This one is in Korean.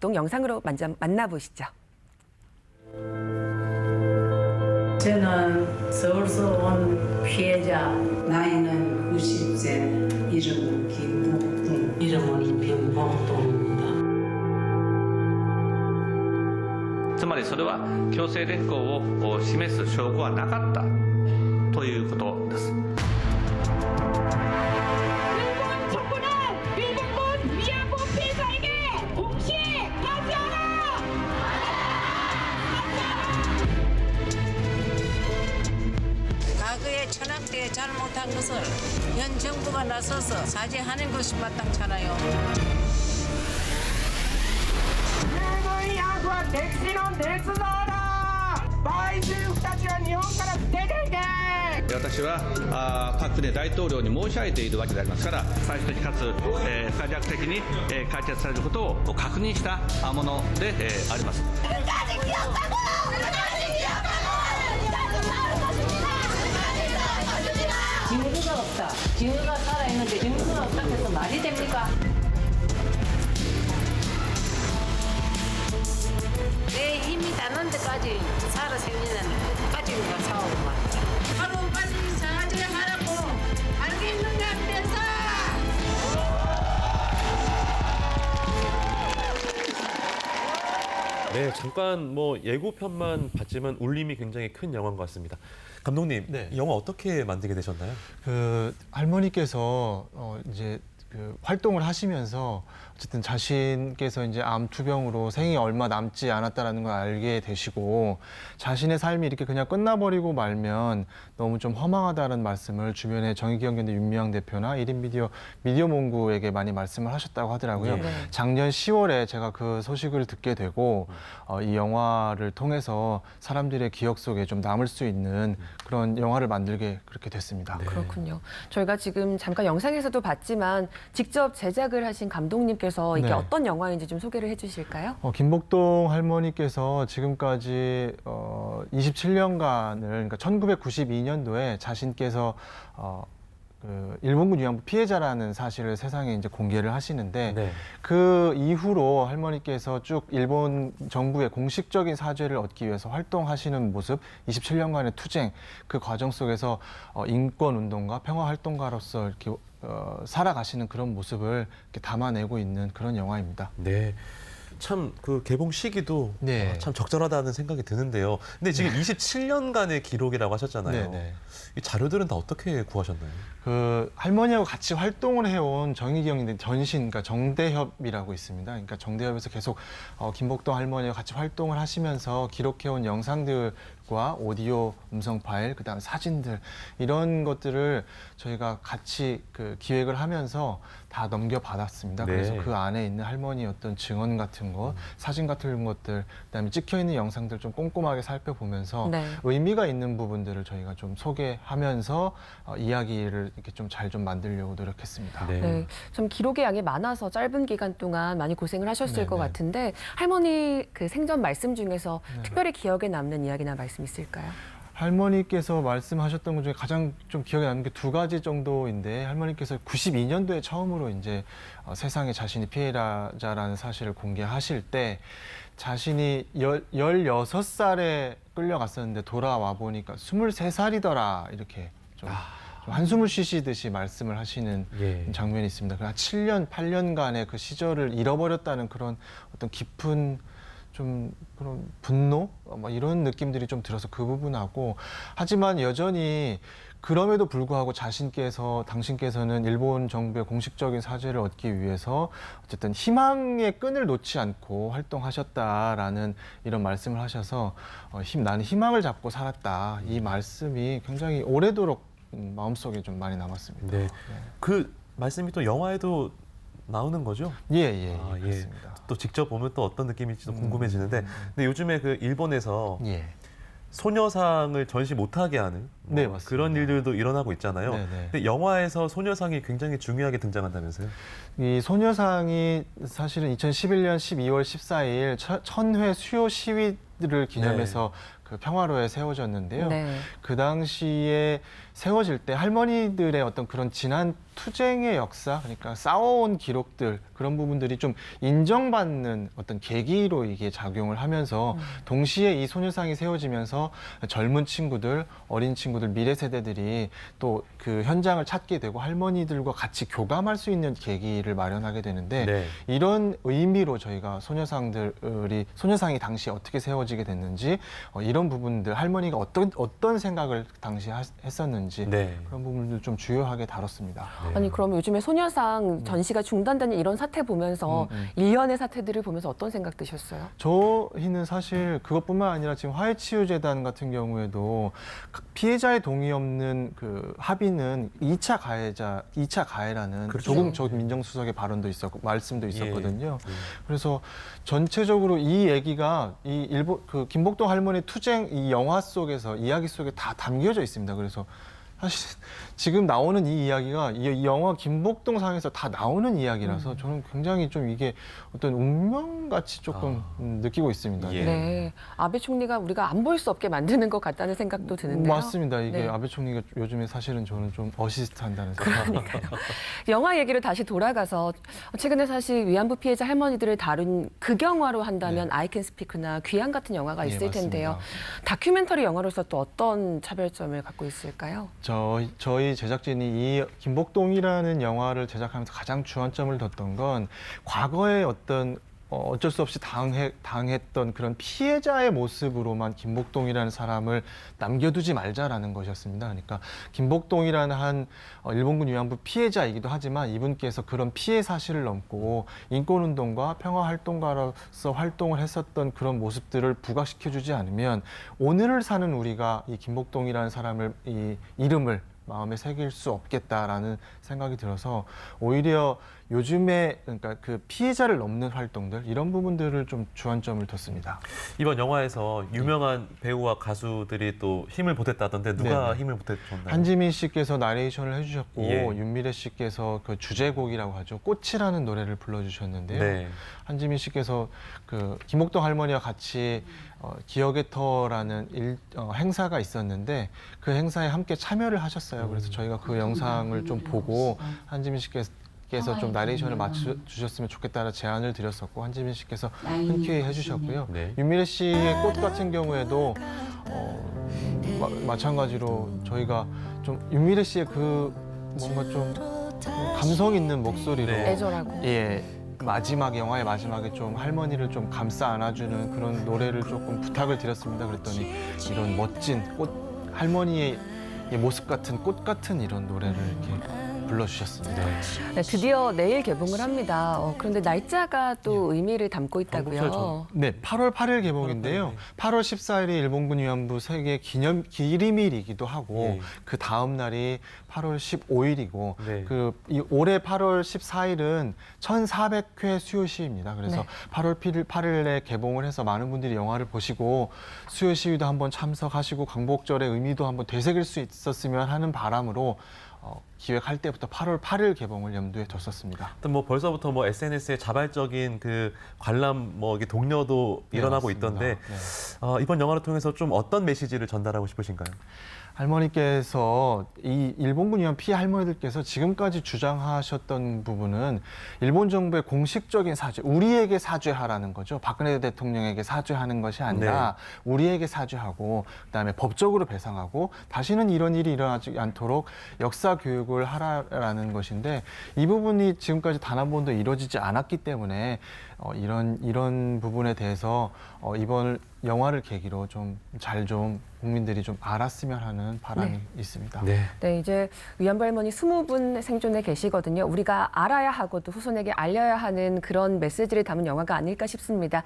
김복동 영상으로 먼저 만나보시죠. 저는 서울서 온 피해자. 나이는 90세. 이름은 김복동. 이름은 김복동입니다. つまりそれは強制連行を示す証拠はなかったということです。 일본 정부는 일본군 위안부 피해자에게 동시에 하지하라! 과거에 천황때 잘못한 것을 현 정부가 나서서 사죄하는 것이 마땅찮아요. 軍ヤフは敵地の捏造だ売中たちは日本から出ていけ私はパク・クネ大統領に申し上げているわけでありますから最終的かつ不可逆的に解決されることを確認したものであります。 끝까지 기억하고! 끝까지 기억하고! 증거가 없다. 증거가 살아있는데 증거가 없다고 해서 말이 됩니까? 내 힘이 닿는 데까지 살아 생기는 끝까지 우리가 싸우고 말이야. 하루 빨리 사죄하라고 알겠는가 그래서. 네, 잠깐 뭐 예고편만 봤지만 울림이 굉장히 큰 영화인 것 같습니다. 감독님, 네. 이 영화 어떻게 만들게 되셨나요? 그 할머니께서 이제 그 활동을 하시면서 어쨌든 자신께서 이제 암 투병으로 생이 얼마 남지 않았다라는 걸 알게 되시고 자신의 삶이 이렇게 그냥 끝나버리고 말면 너무 좀 허망하다는 말씀을 주변에 정의기억 연대 윤미향 대표나 1인 미디어 몽구에게 많이 말씀을 하셨다고 하더라고요. 네. 작년 10월에 제가 그 소식을 듣게 되고 이 영화를 통해서 사람들의 기억 속에 좀 남을 수 있는 그런 영화를 만들게 그렇게 됐습니다. 네. 그렇군요. 저희가 지금 잠깐 영상에서도 봤지만 직접 제작을 하신 감독님께서 이게 네. 어떤 영화인지 좀 소개를 해주실까요? 김복동 할머니께서 지금까지 27년간을 그러니까 1992년도에 자신께서 그 일본군 위안부 피해자라는 사실을 세상에 이제 공개를 하시는데 네. 그 이후로 할머니께서 쭉 일본 정부의 공식적인 사죄를 얻기 위해서 활동하시는 모습, 27년간의 투쟁 그 과정 속에서 인권 운동가, 평화 활동가로서 이렇게 살아가시는 그런 모습을 이렇게 담아내고 있는 그런 영화입니다. 네. 참 그 개봉 시기도 네. 참 적절하다는 생각이 드는데요. 근데 지금 27년간의 기록이라고 하셨잖아요. 네. 이 자료들은 다 어떻게 구하셨나요? 그 할머니하고 같이 활동을 해온 정의기억연대 전신, 그러니까 정대협이라고 있습니다. 그러니까 정대협에서 계속 김복동 할머니와 같이 활동을 하시면서 기록해온 영상들과 오디오, 음성 파일, 그다음에 사진들 이런 것들을 저희가 같이 그 기획을 하면서 다 넘겨받았습니다. 네. 그래서 그 안에 있는 할머니의 어떤 증언 같은 것, 사진 같은 것들, 그다음에 찍혀 있는 영상들 좀 꼼꼼하게 살펴보면서 네. 의미가 있는 부분들을 저희가 좀 소개하면서 이야기를 이렇게 좀 잘 좀 만들려고 노력했습니다. 네. 네, 좀 기록의 양이 많아서 짧은 기간 동안 많이 고생을 하셨을 네, 것 네. 같은데 할머니 그 생전 말씀 중에서 네. 특별히 기억에 남는 이야기나 말씀 있을까요? 할머니께서 말씀하셨던 것 중에 가장 좀 기억에 남는 게 두 가지 정도인데 할머니께서 92년도에 처음으로 이제 세상에 자신이 피해자라는 사실을 공개하실 때 자신이 16살에 끌려갔었는데 돌아와 보니까 23살이더라 이렇게 좀 한숨을 쉬시듯이 말씀을 하시는 예. 장면이 있습니다. 그 7년, 8년간의 그 시절을 잃어버렸다는 그런 어떤 깊은 좀 그런 분노? 뭐 이런 느낌들이 좀 들어서 그 부분하고 하지만 여전히 그럼에도 불구하고 당신께서는 일본 정부의 공식적인 사죄를 얻기 위해서 어쨌든 희망의 끈을 놓지 않고 활동하셨다라는 이런 말씀을 하셔서 나는 희망을 잡고 살았다. 이 말씀이 굉장히 오래도록 마음속에 좀 많이 남았습니다. 네. 그 말씀이 또 영화에도 나오는 거죠? 예, 아, 예. 그렇습니다. 또 직접 보면 또 어떤 느낌일지도 궁금해지는데, 근데 요즘에 그 일본에서 예. 소녀상을 전시 못하게 하는 네, 맞습니다. 그런 일들도 일어나고 있잖아요. 네, 네. 근데 영화에서 소녀상이 굉장히 중요하게 등장한다면서요? 이 소녀상이 사실은 2011년 12월 14일 천회 수요 시위를 기념해서 네. 그 평화로에 세워졌는데요. 네. 그 당시에 세워질 때 할머니들의 어떤 그런 지난 투쟁의 역사, 그러니까 싸워온 기록들, 그런 부분들이 좀 인정받는 어떤 계기로 이게 작용을 하면서 동시에 이 소녀상이 세워지면서 젊은 친구들, 어린 친구들, 미래 세대들이 또 그 현장을 찾게 되고 할머니들과 같이 교감할 수 있는 계기를 마련하게 되는데 네. 이런 의미로 저희가 소녀상이 당시에 어떻게 세워지게 됐는지 이런 부분들 할머니가 어떤 생각을 당시에 했었는지 네. 그런 부분들 좀 주요하게 다뤘습니다. 아니 그럼 요즘에 소녀상 전시가 중단되는 이런 사태 보면서 일련의 사태들을 보면서 어떤 생각 드셨어요? 저희는 사실 그것뿐만 아니라 지금 화해치유재단 같은 경우에도 피해자의 동의 없는 그 합의는 2차 가해라는 그렇죠. 조국 민정수석의 발언도 있었고 말씀도 있었거든요. 그래서 전체적으로 이 얘기가 이 그 김복동 할머니 투쟁 이 영화 속에서 이야기 속에 다 담겨져 있습니다. 그래서 사실 지금 나오는 이 이야기가 이 영화 김복동상에서 다 나오는 이야기라서 저는 굉장히 좀 이게 어떤 운명같이 조금 느끼고 있습니다. 예. 네. 아베 총리가 우리가 안 볼 수 없게 만드는 것 같다는 생각도 드는데요. 맞습니다. 이게 네. 아베 총리가 요즘에 사실은 저는 좀 어시스트한다는 생각. 영화 얘기를 다시 돌아가서 최근에 사실 위안부 피해자 할머니들을 다룬 극영화로 한다면 I Can Speak나 귀한 같은 영화가 네, 있을 맞습니다. 텐데요. 다큐멘터리 영화로서 또 어떤 차별점을 갖고 있을까요? 저희 제작진이 이 김복동이라는 영화를 제작하면서 가장 주안점을 뒀던 건 과거의 어쩔 수 없이 당했던 그런 피해자의 모습으로만 김복동이라는 사람을 남겨두지 말자라는 것이었습니다. 그러니까 김복동이라는 한 일본군 위안부 피해자이기도 하지만 이분께서 그런 피해 사실을 넘고 인권운동가 평화활동가로서 활동을 했었던 그런 모습들을 부각시켜주지 않으면 오늘을 사는 우리가 이 김복동이라는 사람을 이 이름을 마음에 새길 수 없겠다라는 생각이 들어서 오히려 요즘에 그러니까 그 피해자를 넘는 활동들 이런 부분들을 좀 주안점을 뒀습니다. 이번 영화에서 유명한 배우와 가수들이 또 힘을 보탰다던데 누가 네네. 힘을 보탰셨나요? 한지민 씨께서 나레이션을 해주셨고 예. 윤미래 씨께서 그 주제곡이라고 하죠. 꽃이라는 노래를 불러주셨는데요. 네. 한지민 씨께서 그 김복동 할머니와 같이 기억의 터라는 행사가 있었는데 그 행사에 함께 참여를 하셨어요. 그래서 저희가 그 영상을 좀 보고 한지민 씨께서 좀 나레이션을 맞춰주셨으면 좋겠다는 제안을 드렸었고 한지민 씨께서 흔쾌히 해주셨고요. 네. 윤미래 씨의 꽃 같은 경우에도 마찬가지로 저희가 좀 윤미래 씨의 그 뭔가 좀 감성 있는 목소리로 네. 애절하고. 예. 영화의 마지막에 좀 할머니를 좀 감싸 안아주는 그런 노래를 조금 부탁을 드렸습니다. 그랬더니 이런 멋진 할머니의 모습 같은 꽃 같은 이런 노래를 이렇게 불러주셨습니다. 네, 드디어 내일 개봉을 합니다. 그런데 날짜가 또 의미를 담고 있다고요. 네, 8월 8일 개봉인데요. 8월 14일이 일본군 위안부 세계 기림일이기도 하고 예. 그 다음 날이 8월 15일이고 네. 이 올해 8월 14일은 1400회 수요시입니다. 그래서 네. 8월 8일에 개봉을 해서 많은 분들이 영화를 보시고 수요시위도 한번 참석하시고 광복절의 의미도 한번 되새길 수 있었으면 하는 바람으로 기획할 때부터 8월 8일 개봉을 염두에 뒀었습니다. 일단 뭐 벌써부터 뭐 SNS에 자발적인 그 관람 이게 독려도 네, 일어나고 맞습니다. 있던데 네. 이번 영화를 통해서 좀 어떤 메시지를 전달하고 싶으신가요? 할머니께서 이 일본군 위안 피해 할머니들께서 지금까지 주장하셨던 부분은 일본 정부의 공식적인 사죄, 우리에게 사죄하라는 거죠. 박근혜 대통령에게 사죄하는 것이 아니라 우리에게 사죄하고 그다음에 법적으로 배상하고 다시는 이런 일이 일어나지 않도록 역사 교육을 하라라는 것인데 이 부분이 지금까지 단 한 번도 이루어지지 않았기 때문에 이런 부분에 대해서 이번 영화를 계기로 좀 국민들이 좀 알았으면 하는 바람이 있습니다. 네. 네, 이제 위안부 할머니 20분 생존에 계시거든요. 우리가 알아야 하고 또 후손에게 알려야 하는 그런 메시지를 담은 영화가 아닐까 싶습니다.